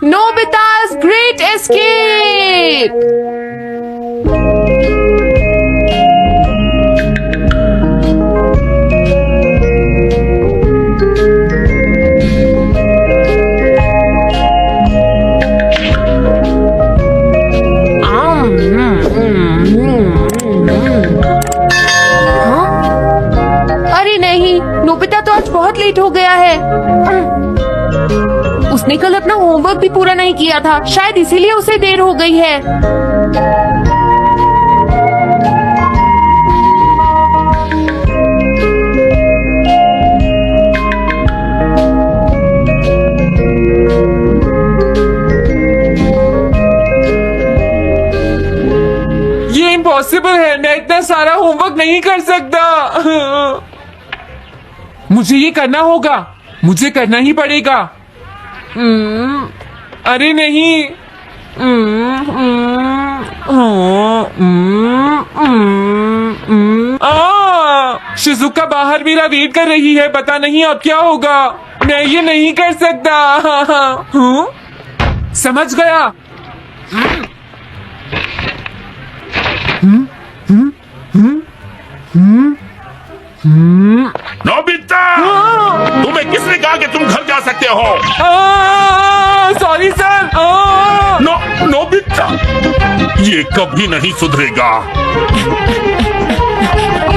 Nobita's great escape! अरे नहीं, Nobita तो आज बहुत लेट हो गया है। उसने कल अपना होमवर्क भी पूरा नहीं किया था, शायद इसीलिए उसे देर हो गई है। ये इम्पॉसिबल है, मैं इतना सारा होमवर्क नहीं कर सकता। मुझे ये करना होगा, मुझे करना ही पड़ेगा। अरे नहीं। शिजुका बाहर मेरा वेट कर रही है, पता नहीं अब क्या होगा। मैं ये नहीं कर सकता। समझ गया। नोबिता, तुम्हें किसने कहा कि तुम घर जा सकते हो? Sorry sir. नोबिता, ये कभी नहीं सुधरेगा।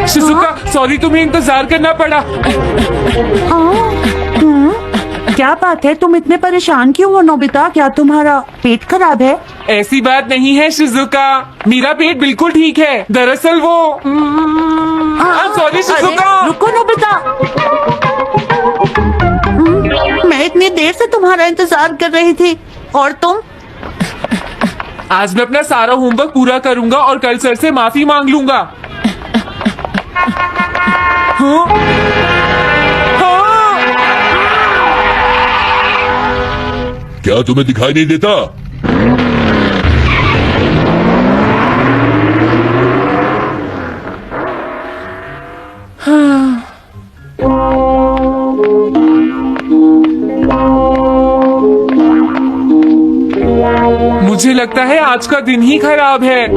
शिजुका सॉरी, तुम्हें इंतजार करना पड़ा। क्या बात है, तुम इतने परेशान क्यों हो नोबिता? क्या तुम्हारा पेट खराब है? ऐसी बात नहीं है शिजुका, मेरा पेट बिल्कुल ठीक है। दरअसल वो सॉरी शिजुका। रुको नोबिता, मैं इतनी देर से तुम्हारा इंतजार कर रही थी और तुम? आज मैं अपना सारा होमवर्क पूरा करूंगा और कल सर से माफी मांग लूंगा। हाँ? हाँ? क्या तुम्हें दिखाई नहीं देता? मुझे लगता है आज का दिन ही खराब है।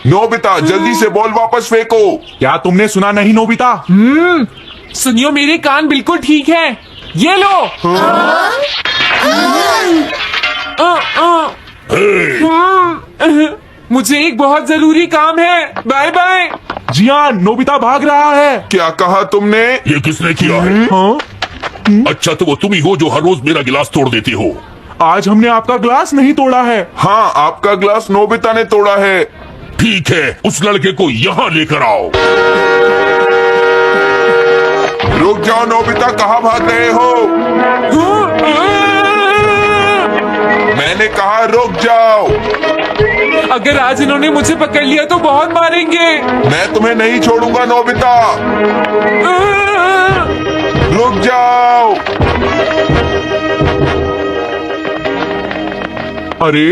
नोबिता, जल्दी से बॉल वापस फेंको। क्या तुमने सुना नहीं नोबिता? सुनियो, मेरे कान बिल्कुल ठीक है। ये लो। मुझे एक बहुत जरूरी काम है। Bye bye. जियान, नोबिता भाग रहा है। क्या कहा तुमने? ये किसने किया है? हाँ? अच्छा, तो वो तुम ही हो जो हर रोज मेरा गिलास तोड़ देती हो। आज हमने आपका ग्लास नहीं तोड़ा है। हाँ, आपका ग्लास नोबिता ने तोड़ा है। ठीक है, उस लड़के को यहाँ लेकर आओ। रुक जाओ नोबिता, कहाँ भाग रहे हो? मैंने कहा रुक जाओ। अगर आज इन्होंने मुझे पकड़ लिया तो बहुत मारेंगे। मैं तुम्हें नहीं छोड़ूंगा नोबिता, रुक जाओ। अरे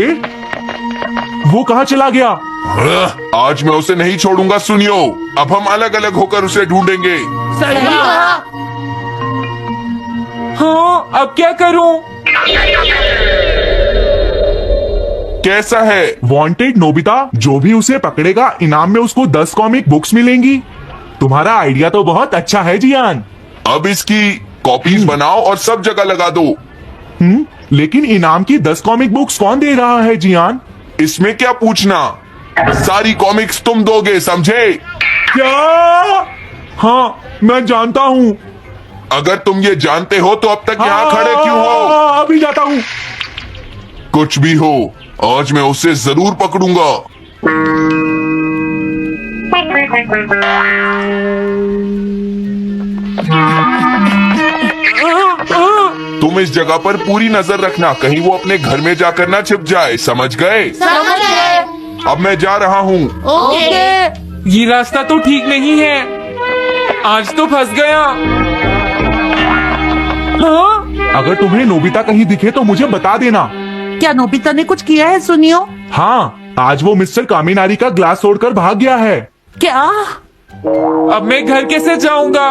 वो कहाँ चला गया? आज मैं उसे नहीं छोड़ूंगा। सुनियो, अब हम अलग अलग होकर उसे ढूंढेंगे। हाँ, अब क्या करूं? कैसा है? वांटेड नोबिता, जो भी उसे पकड़ेगा इनाम में उसको 10 कॉमिक बुक्स मिलेंगी। तुम्हारा आइडिया तो बहुत अच्छा है जियान। अब इसकी कॉपीज बनाओ और सब जगह लगा दो। लेकिन इनाम की 10 कॉमिक बुक्स कौन दे रहा है जियान? इसमें क्या पूछना, सारी कॉमिक्स तुम दोगे, समझे? क्या? हाँ, मैं जानता हूँ। अगर तुम ये जानते हो तो अब तक यहाँ खड़े क्यों हो? अभी जाता हूँ। कुछ भी हो, आज मैं उसे जरूर पकड़ूंगा। तुम इस जगह पर पूरी नजर रखना, कहीं वो अपने घर में जाकर ना छिप जाए, समझ गए? समझ गए। अब मैं जा रहा हूँ। ओके। ये रास्ता तो ठीक नहीं है, आज तो फंस गया। हाँ? अगर तुम्हें नोबिता कहीं दिखे तो मुझे बता देना। क्या नोबिता ने कुछ किया है सुनियो? हाँ, आज वो मिस्टर कामिनारी का ग्लास तोड़कर भाग गया है। क्या? अब मैं घर कैसे जाऊंगा?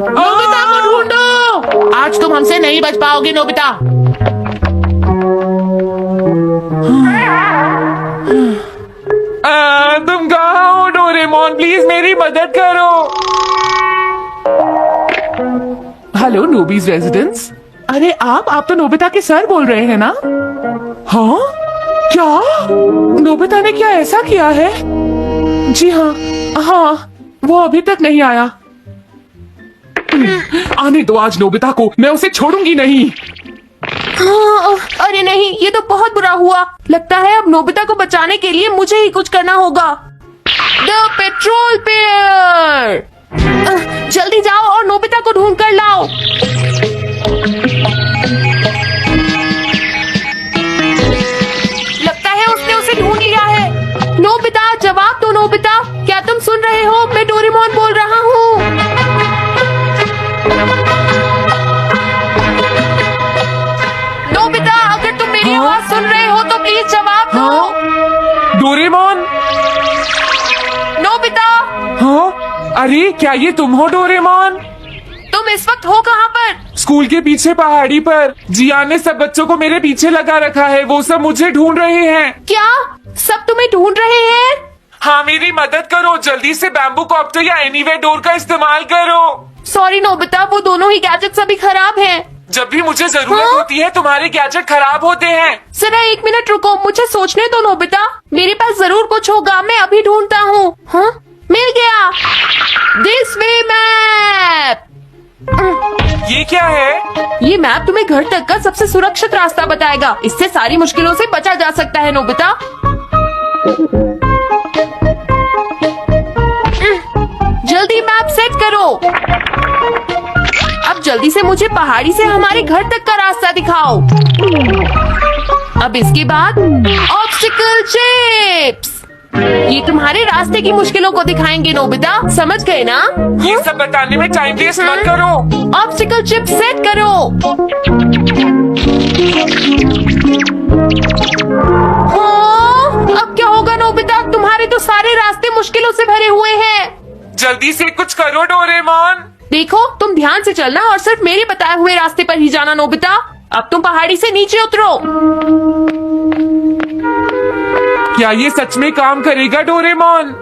नोबिता को ढूंढो। आज तुम हमसे नहीं बच पाओगे नोबिता। तुम कहाँ हो डोरेमोन? प्लीज मेरी मदद करो। Hello Nobi's residence. अरे आप तो नोबिता के सर बोल रहे हैं ना? हाँ? क्या? नोबिता ने क्या ऐसा किया है? जी हाँ, हाँ, वो अभी तक नहीं आया। आने दो आज नोबिता को, मैं उसे छोड़ूंगी नहीं। हाँ, अरे नहीं, ये तो बहुत बुरा हुआ। लगता है अब नोबिता को बचाने के लिए मुझे ही कुछ करना होगा। द पेट्रोल पेयर, जल्दी जाओ और नोबिता को ढूंढ कर लाओ। लगता है उसने उसे ढूंढ लिया है। नोबिता, जवाब दो नोबिता, क्या तुम सुन रहे हो? मैं डोरेमोन बोल रहा हूँ। नोबिता, अगर तुम मेरी आवाज सुन रहे हो तो प्लीज जवाब दो। डोरेमोन? नोबिता, हाँ? अरे क्या ये तुम हो डोरेमोन? तुम इस वक्त हो कहाँ पर? स्कूल के पीछे पहाड़ी पर। जियान ने सब बच्चों को मेरे पीछे लगा रखा है, वो सब मुझे ढूंढ रहे हैं। क्या सब तुम्हें ढूंढ रहे हैं? हाँ, मेरी मदद करो। जल्दी से बैम्बू कॉप्टर या एनीवे डोर का इस्तेमाल करो। सॉरी नोबिता, वो दोनों ही गैजेट्स अभी खराब हैं। जब भी मुझे जरूरत हाँ? होती है तुम्हारे गैजेट खराब होते हैं। जरा 1 मिनट रुको, मुझे सोचने दो नोबिता। मेरे पास जरूर कुछ होगा, मैं अभी ढूंढता हूँ। हाँ, मिल गया। This way map. ये क्या है? ये मैप तुम्हें घर तक का सबसे सुरक्षित रास्ता बताएगा। इससे सारी मुश्किलों से बचा जा सकता है नोबिता। जल्दी मैप सेट करो। अब जल्दी से मुझे पहाड़ी से हमारे घर तक का रास्ता दिखाओ। अब इसके बाद ऑब्स्टिकल चिप्स, ये तुम्हारे रास्ते की मुश्किलों को दिखाएंगे नोबिता, समझ गए ना? ये सब बताने में टाइम वेस्ट मत करो। ऑब्स्टिकल चिप्स सेट करो। हाँ, अब क्या होगा नोबिता? तुम्हारे तो सारे रास्ते मुश्किलों से भरे हुए हैं। जल्दी से कुछ करो डोरेमोन। देखो, तुम ध्यान से चलना और सिर्फ मेरे बताए हुए रास्ते पर ही जाना नोबिता। अब तुम पहाड़ी से नीचे उतरो। क्या ये सच में काम करेगा डोरेमोन?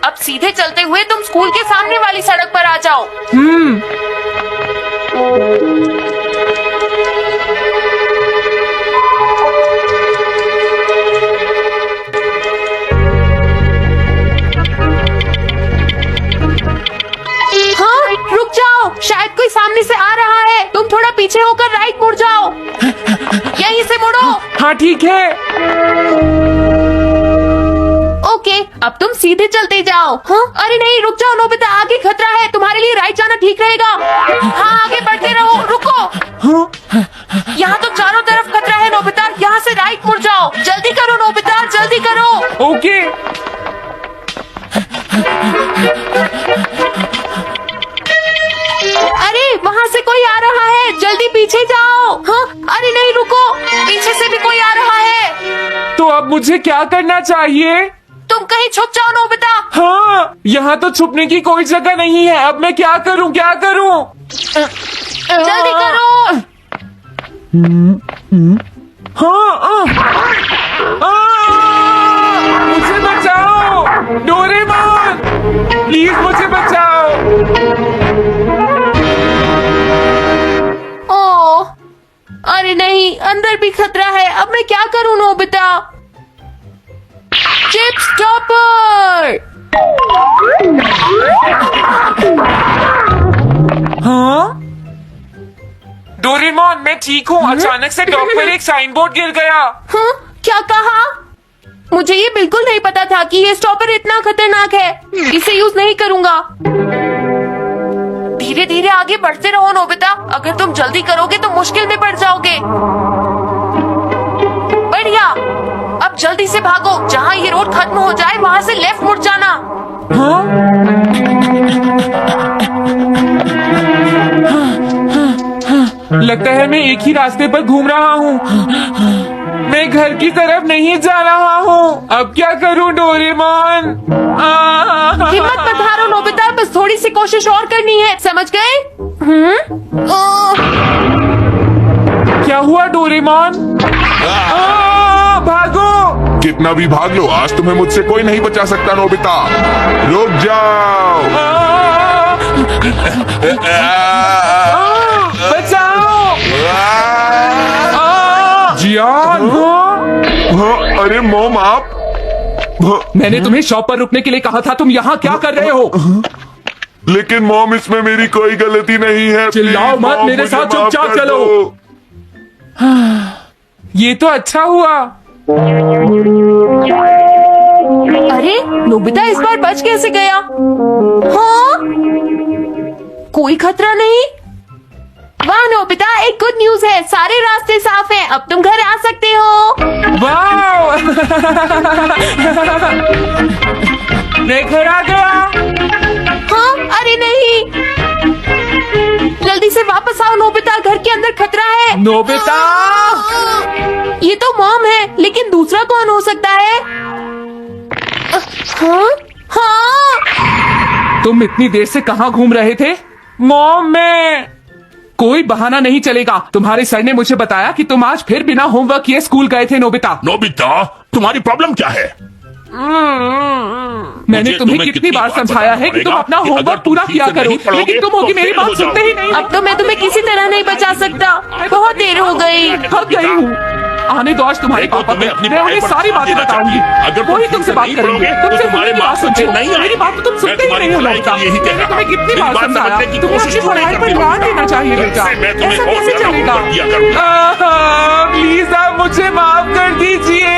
अब सीधे चलते हुए तुम स्कूल के सामने वाली सड़क पर आ जाओ। हाँ, रुक जाओ, शायद कोई सामने से आ रहा है। तुम थोड़ा पीछे होकर राइट मुड़ जाओ। यहीं से मुड़ो। हाँ ठीक है। ओके, अब तुम सीधे चलते जाओ। हाँ? अरे नहीं, रुक जाओ नोबिता, आगे खतरा है। तुम्हारे लिए राइट जाना ठीक रहेगा। हाँ, आगे बढ़ते रहो। रुको, यहाँ तो चारों तरफ खतरा है नोबिता, यहाँ से राइट मुड़ जाओ। जल्दी करो नोबिता, जल्दी करो। ओके। अरे वहाँ से कोई आ रहा है, जल्दी पीछे जाओ। हाँ? अरे नहीं, रुको, पीछे से भी कोई आ रहा है। तो अब मुझे क्या करना चाहिए? तुम कहीं छुप जाओ नोबिता। हाँ, यहाँ तो छुपने की कोई जगह नहीं है। अब मैं क्या करूँ, क्या करूँ? जल्दी करो। हाँ, मुझे बचाओ डोरेमोन, प्लीज मुझे बचाओ। ओह, अरे नहीं, अंदर भी खतरा है। अब मैं क्या करूँ नोबिता? Chip stopper. हाँ? डोरेमोन, मैं ठीक हूँ। अचानक से डॉक पर एक साइन बोर्ड गिर गया। हाँ? क्या कहा? मुझे ये बिल्कुल नहीं पता था कि ये स्टॉपर इतना खतरनाक है। इसे यूज नहीं करूंगा। धीरे धीरे आगे बढ़ते रहो नोबिता, अगर तुम जल्दी करोगे तो मुश्किल में पड़ जाओगे। बढ़िया, अब जल्दी से भागो। जहाँ ये रोड खत्म हो जाए वहाँ से लेफ्ट मुड़ जाना। लगता है मैं एक ही रास्ते पर घूम रहा हूँ। मैं घर की तरफ नहीं जा रहा हूँ। अब क्या करूँ डोरेमोन? हिम्मत मत हारो नोबिता, बस थोड़ी सी कोशिश और करनी है, समझ गए? क्या हुआ डोरेमोन? भागो! कितना भी भाग लो, आज तुम्हें मुझसे कोई नहीं बचा सकता नोबिता। रुक जाओ। बचाओ! जियान! हाँ, अरे मॉम आप। मैंने तुम्हें शॉप पर रुकने के लिए कहा था, तुम यहाँ क्या कर रहे हो? लेकिन मॉम इसमें मेरी कोई गलती नहीं है। चिल्लाओ प्लीज, मत, मॉम, मेरे मुझे साथ माफ चुपचाप कर चलो। दो। ये तो अच्छा हुआ। अरे नोबिता इस बार बच कैसे गया? हाँ, कोई खतरा नहीं। वाह नोबिता, एक गुड न्यूज है, सारे रास्ते साफ हैं, अब तुम घर आ सकते हो। वाओ! मैं घर आ गया। हाँ, अरे नहीं, जल्दी से वापस आओ नोबिता, घर के अंदर खतरा है। नोबिता! ये तो मॉम है, लेकिन दूसरा कौन हो सकता है? हाँ? हाँ? तुम इतनी देर से कहाँ घूम रहे थे? मॉम मैं कोई बहाना नहीं चलेगा। तुम्हारे सर ने मुझे बताया कि तुम आज फिर बिना होमवर्क किए स्कूल गए थे नोबिता। नोबिता, तुम्हारी प्रॉब्लम क्या है? मैंने मुझे तुम्हें कितनी बार समझाया है कि तुम बताना अपना पड़ेगा कि होमवर्क अगर तुम पूरा ठीक किया से करो, नहीं पढ़ोगे लेकिन तुम तो होगी मेरी फेल हो बात सुनते ही नहीं। अब तो मैं तुम्हें किसी तरह नहीं बचा सकता, बहुत देर हो गई। थक गई हूँ। आने दो आज तुम्हारे देखो, पापा तुम्हें को, अपनी मैं उन्हें पढ़ाई पर सारी ध्यान बातें देना बताऊंगी। चाहिए। अगर तुम वही ठीक तुमसे से बात नहीं करेंगे, पढ़ोगे, तुमसे तो तुम्हारे मेरी बात मार्क्स सुनते अच्छे हो। नहीं आएंगे। मेरी बात तो तुम मैं सुनते ही तुम्हारी नहीं हो भलाई नोबिता। के लिए ही कह मैंने रहा तुम्हें हूँ। कितनी मेरी बार बात समझाया, समझने की तुम्हें कोशिश अपनी नहीं पढ़ाई पर करनी ध्यान होगी। देना चाहिए बेटा। मैं तुम्हें ऐसा बहुत कैसे ज्यादा चलेगा? होमवर्क दिया करूंगा। प्लीज आप मुझे माफ कर दीजिए।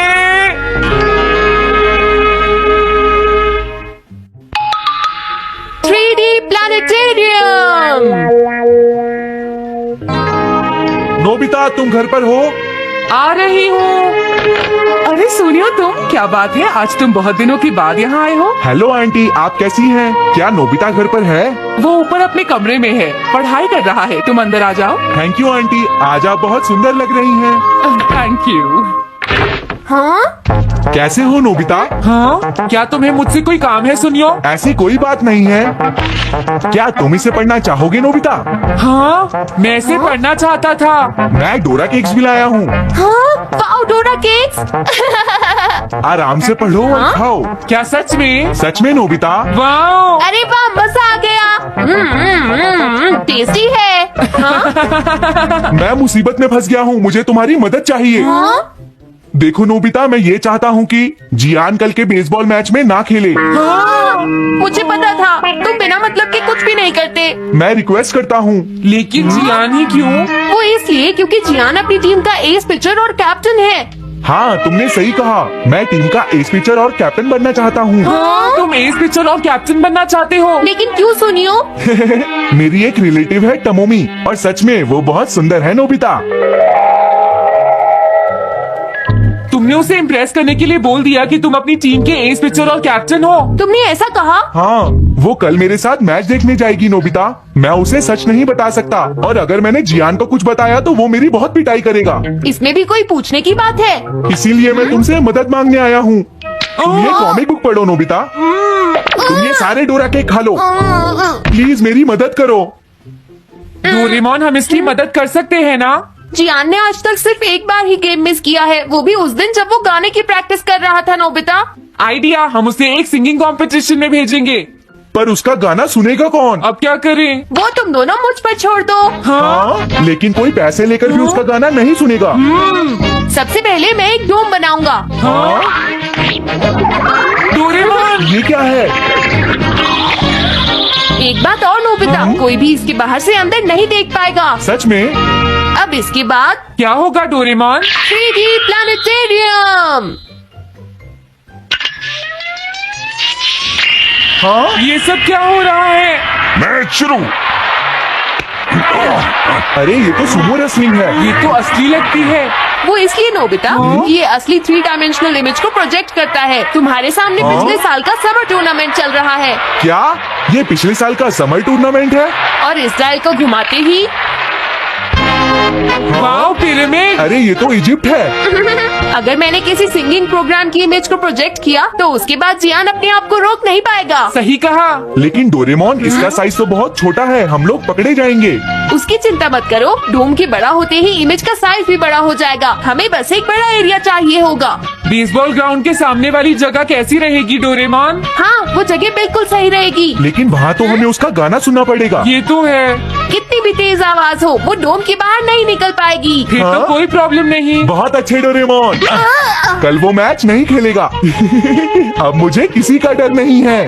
3D planetarium. नोबिता तुम घर पर हो? आ रही हूँ। अरे सुनियो तुम, क्या बात है, आज तुम बहुत दिनों के बाद यहाँ आए हो? हेलो आंटी, आप कैसी हैं? क्या नोबिता घर पर है? वो ऊपर अपने कमरे में है, पढ़ाई कर रहा है। तुम अंदर आ जाओ। थैंक यू आंटी, आज आप बहुत सुंदर लग रही हैं। Thank you. हाँ? कैसे हो नोबिता? हाँ, क्या तुम्हें मुझसे कोई काम है सुनियो? ऐसी कोई बात नहीं है। क्या तुम इसे पढ़ना चाहोगे नोबिता? हाँ, मैं इसे पढ़ना चाहता था। मैं डोरा केक्स भी लाया हूँ। हाँ? वाओ, डोरा केक्स। आराम से पढ़ो और खाओ। क्या सच में? सच में नोबिता? वाओ! अरे वाह, मजा आ गया। टेस्टी है। हाँ? मैं मुसीबत में फंस गया हूँ, मुझे तुम्हारी मदद चाहिए। हाँ? देखो नोबिता, मैं ये चाहता हूँ कि जियान कल के बेसबॉल मैच में ना खेले। हाँ, मुझे पता था, तुम बिना मतलब के कुछ भी नहीं करते। मैं रिक्वेस्ट करता हूँ। लेकिन जियान ही क्यों? वो इसलिए क्योंकि जियान अपनी टीम का एस पिचर और कैप्टन है। हाँ, तुमने सही कहा, मैं टीम का एस पिचर और कैप्टन बनना चाहता हूँ। हाँ? तुम एस पिचर और कैप्टन बनना चाहते हो? लेकिन क्यों सुनियो? मेरी एक रिलेटिव है टमोमी, और सच में वो बहुत सुंदर है नोबिता। तुमने उसे इम्प्रेस करने के लिए बोल दिया कि तुम अपनी टीम के एस पिचर और कैप्टन हो। तुमने ऐसा कहा? हाँ, वो कल मेरे साथ मैच देखने जाएगी नोबिता। मैं उसे सच नहीं बता सकता, और अगर मैंने जियान को कुछ बताया तो वो मेरी बहुत पिटाई करेगा। इसमें भी कोई पूछने की बात है? इसीलिए मैं तुमसे मदद मांगने आया हूँ। तुम ये कॉमिक बुक पढ़ो नोबिता। तुम ये सारे डोरा केक खा लो। प्लीज मेरी मदद करो। डोरेमोन, हम इसकी मदद कर सकते हैं ना? जियान ने आज तक सिर्फ एक बार ही गेम मिस किया है, वो भी उस दिन जब वो गाने की प्रैक्टिस कर रहा था नोबिता। आइडिया, हम उसे एक सिंगिंग कंपटीशन में भेजेंगे। पर उसका गाना सुनेगा कौन? अब क्या करें? वो तुम दोनों मुझ पर छोड़ दो। हाँ, लेकिन कोई पैसे लेकर भी उसका गाना नहीं सुनेगा। सबसे पहले मैं एक डोम बनाऊंगा। हाँ, डोरेमोन! ये क्या है? एक बात और नोबिता, कोई भी इसके बाहर से अंदर नहीं देख पाएगा। सच में? अब इसके बाद क्या होगा डोरेमोन? 3D planetarium. हाँ, ये सब क्या हो रहा है? मैच शुरू। अरे ये तो सुमो रेसलिंग है। ये तो असली लगती है। वो इसलिए नोबिता, ये असली 3 डायमेंशनल इमेज को प्रोजेक्ट करता है। तुम्हारे सामने पिछले साल का समर टूर्नामेंट चल रहा है, क्या ये पिछले साल का समर टूर्नामेंट है? और इस डायल को घुमाते ही वाओ पिरामिड। अरे ये तो इजिप्ट है। अगर मैंने किसी सिंगिंग प्रोग्राम की इमेज को प्रोजेक्ट किया तो उसके बाद जियान अपने आप को रोक नहीं पाएगा। सही कहा। लेकिन डोरेमोन इसका साइज तो बहुत छोटा है, हम लोग पकड़े जाएंगे। उसकी चिंता मत करो, डोम के बड़ा होते ही इमेज का साइज भी बड़ा हो जाएगा। हमें बस एक बड़ा एरिया चाहिए होगा। बेसबॉल ग्राउंड के सामने वाली जगह कैसी रहेगी डोरेमोन? हाँ, वो जगह बिल्कुल सही रहेगी। लेकिन वहाँ तो हमें उसका गाना सुनना पड़ेगा। ये तो है। कितनी भी तेज आवाज हो, वो डोम के बाहर नहीं निकल पाएगी। फिर तो हाँ? कोई प्रॉब्लम नहीं। बहुत अच्छे डोरेमोन। कल वो मैच नहीं खेलेगा। अब मुझे किसी का डर नहीं है।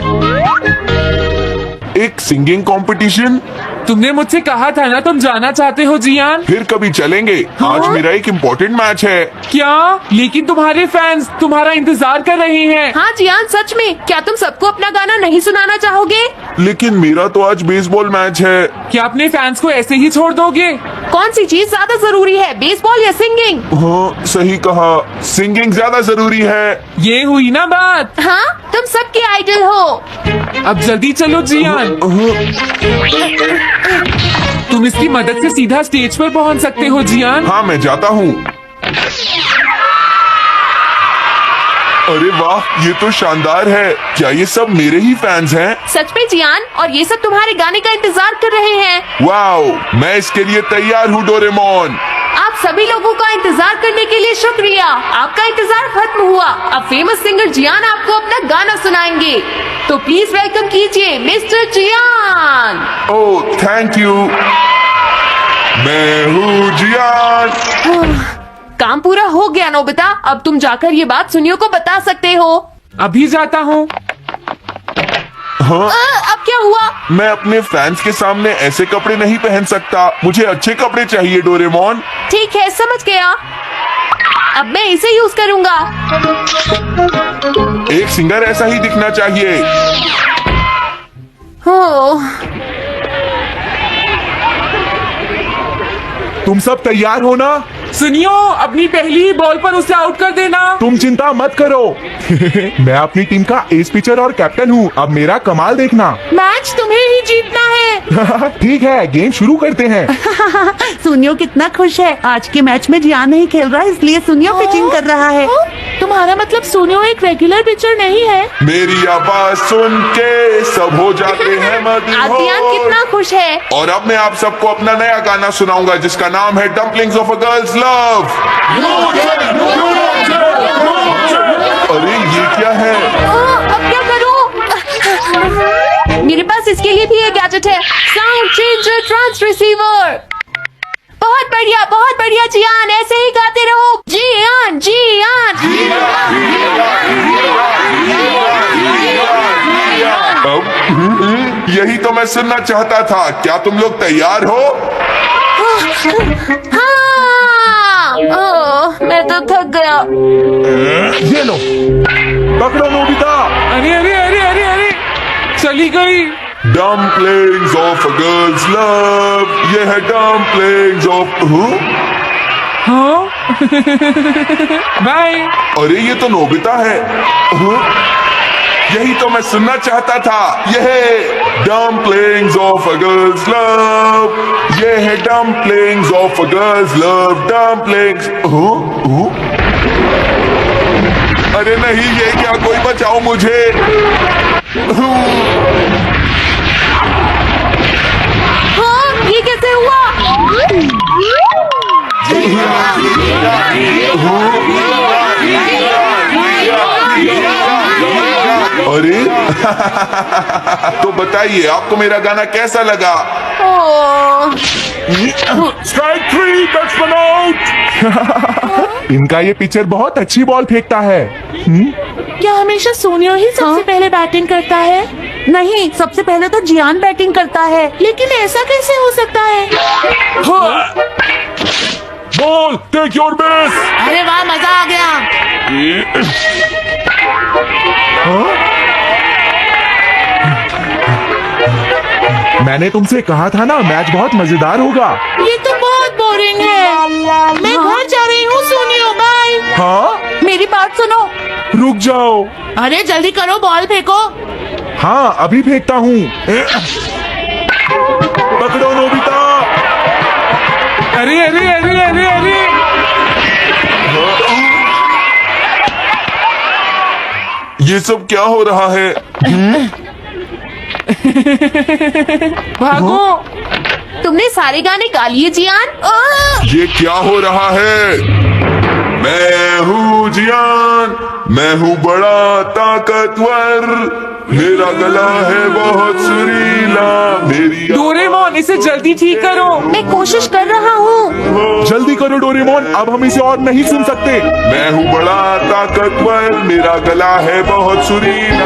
एक सिंगिंग कंपटीशन? तुमने मुझसे कहा था ना तुम जाना चाहते हो जियान। फिर कभी चलेंगे। आज मेरा एक इम्पोर्टेंट मैच है। क्या? लेकिन तुम्हारे फैंस तुम्हारा इंतजार कर रहे हैं। हाँ जियान, सच में क्या तुम सबको अपना गाना नहीं सुनाना चाहोगे? लेकिन मेरा तो आज बेसबॉल मैच है। क्या अपने फैंस को ऐसे ही छोड़ दोगे? कौन सी चीज ज्यादा जरूरी है, बेसबॉल या सिंगिंग? हाँ सही कहा, सिंगिंग ज्यादा जरूरी है। ये हुई ना बात। हाँ, तुम सबके आइडल हो। अब जल्दी चलो जियान। तुम इसकी मदद से सीधा स्टेज पर पहुंच सकते हो जियान। हाँ मैं जाता हूँ। अरे वाह, ये तो शानदार है। क्या ये सब मेरे ही फैंस हैं? सच में जियान, और ये सब तुम्हारे गाने का इंतजार कर रहे हैं। वाओ, मैं इसके लिए तैयार हूँ डोरेमोन। आप सभी लोगों का इंतजार करने के लिए शुक्रिया। आपका इंतजार खत्म हुआ। अब फेमस सिंगर जियान आपको अपना गाना सुनाएंगे। तो प्लीज वेलकम कीजिए mister Gyan. Oh thank you. मैं हूँ जियान। काम पूरा हो गया नोबिता, अब तुम जाकर ये बात सुनियो को बता सकते हो। अभी जाता हूँ। हाँ, अब क्या हुआ? मैं अपने फैंस के सामने ऐसे कपड़े नहीं पहन सकता। मुझे अच्छे कपड़े चाहिए डोरेमोन। ठीक है, समझ गया। अब मैं इसे यूज करूंगा। एक सिंगर ऐसा ही दिखना चाहिए। हो, तुम सब तैयार हो ना? सुनियो, अपनी पहली बॉल पर उसे आउट कर देना। तुम चिंता मत करो। मैं अपनी टीम का एस पिचर और कैप्टन हूँ। अब मेरा कमाल देखना। मैच तुम्हें ही जीतना है। ठीक है, गेम शुरू करते हैं। सुनियो कितना खुश है। आज के मैच में जियान नहीं खेल रहा, इसलिए सुनियो पिचिंग कर रहा है। तुम्हारा मतलब सोनियो एक रेगुलर पिचर नहीं है? मेरी आवाज सुन के सब हो जाते हैं आदियान मदहोश। कितना खुश है। और अब मैं आप सबको अपना नया गाना सुनाऊंगा जिसका नाम है dumplings of a girls love. अरे ये क्या है? अब क्या करूं? मेरे पास इसके लिए भी एक गैजेट है, साउंड चेंजर ट्रांस रिसीवर। बहुत बढ़िया जियान, ऐसे ही गाते रहो। जियान जियान। अब यही तो मैं सुनना चाहता था। क्या तुम लोग तैयार हो? हाँ। ओह, मैं तो थक गया। ये लो, पकड़ो नोबिता। अरे अरे अरे अरे अरे, चली गई। Dumplings of a girls love. ये है डम्पलिंग्स ऑफ। हाँ। बाय। अरे ये तो नोबिता है। यही तो मैं सुनना चाहता था। यह है dumplings of a girls love. ये है dumplings of a girls love. Dumplings. अरे नहीं, ये क्या? कोई बचाओ मुझे। हाँ, ये कैसे हुआ? अरे तो बताइए आपको मेरा गाना कैसा लगा? ओह, स्ट्राइक 3, बैट्समैन आउट। इनका ये पिचर बहुत अच्छी बॉल फेंकता है। क्या हमेशा सोनियो ही सबसे पहले बैटिंग करता है? नहीं, सबसे पहले तो जियान बैटिंग करता है। लेकिन ऐसा कैसे हो सकता है? Ball, take your base. अरे वाह, मजा आ गया। मैंने तुमसे कहा था ना, मैच बहुत मजेदार होगा। ये तो बहुत बोरिंग है। मैं घर जा रही हूँ सोनियो, बाय। हाँ, मेरी बात सुनो। रुक जाओ। अरे जल्दी करो, बॉल फेंको। हाँ, अभी फेंकता हूँ। पकड़ो नोबिता। अरे अरे अरे अरे अरे ये सब क्या हो रहा है? भागो। तुमने सारे गाने गा लिए जियान? ये क्या हो रहा है? मैं हूँ जियान, मैं हूँ बड़ा ताकतवर, मेरा गला है बहुत सुरीला, मेरी डोरेमोन इसे जल्दी ठीक करो। मैं कोशिश कर रहा हूँ। जल्दी करो डोरेमोन, अब हम इसे और नहीं सुन सकते। मैं हूँ बड़ा ताकतवर, मेरा गला है बहुत सुरीला।